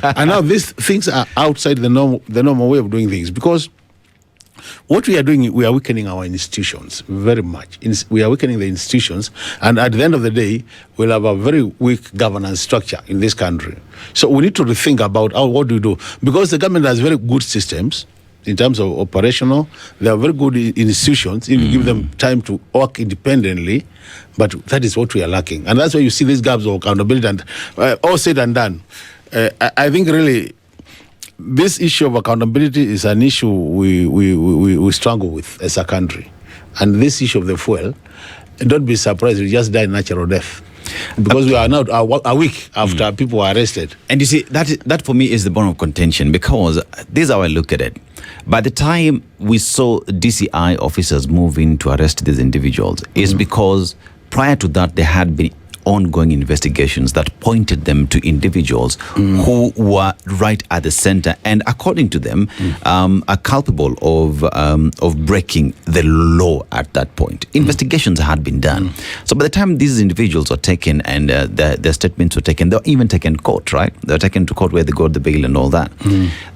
And now these things are outside the normal way of doing things, because what we are doing, we are weakening our institutions very much. We are weakening the institutions, and at the end of the day, we'll have a very weak governance structure in this country. So we need to rethink about what do we do, because the government has very good systems in terms of operational. They are very good institutions if you give them time to work independently, but that is what we are lacking. And that's why you see these gaps of accountability, and all said and done. I think really this issue of accountability is an issue we struggle with as a country. And this issue of the fuel, don't be surprised, we just die natural death. Because we are now a week after people were arrested. And you see, that for me is the bone of contention, because this is how I look at it. By the time we saw DCI officers move in to arrest these individuals, is because prior to that there had been ongoing investigations that pointed them to individuals who were right at the center, and according to them, are culpable of breaking the law at that point. Investigations had been done. So by the time these individuals were taken and their statements were taken, they were even taken to court, right? They were taken to court where they got the bail and all that.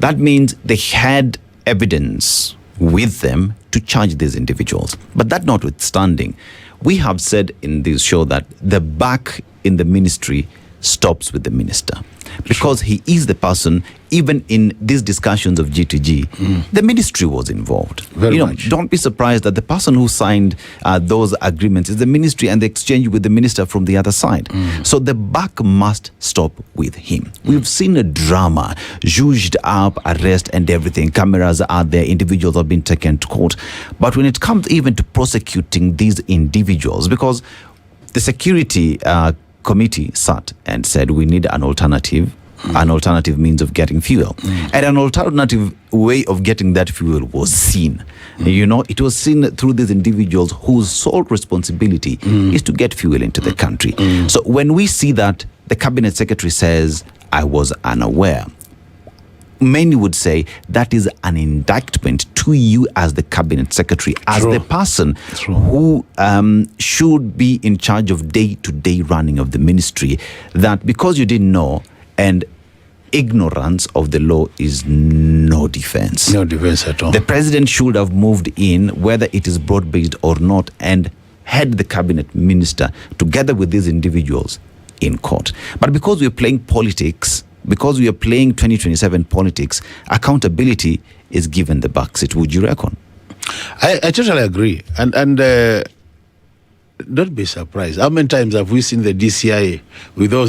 That means they had evidence with them to charge these individuals. But that notwithstanding, we have said in this show that the buck in the ministry stops with the minister, because he is the person. Even in these discussions of G2G, the ministry was involved. Very much. Don't be surprised that the person who signed those agreements is the ministry, and the exchange with the minister from the other side. So the buck must stop with him. We've seen a drama, zhuzhed up, arrest and everything. Cameras are there, individuals have been taken to court. But when it comes even to prosecuting these individuals, because the security committee sat and said we need an alternative means of getting fuel. And an alternative way of getting that fuel was seen. It was seen through these individuals whose sole responsibility is to get fuel into the country. So when we see that the cabinet secretary says, I was unaware, many would say that is an indictment to you as the cabinet secretary, as the person who should be in charge of day-to-day running of the ministry, that because you didn't know, and ignorance of the law is no defense. No defense at all. The president should have moved in, whether it is broad-based or not, and had the cabinet minister together with these individuals in court. But because we're playing politics, because we are playing 2027 politics, accountability is given the backseat. Would you reckon? I totally agree. And don't be surprised. How many times have we seen the DCI with those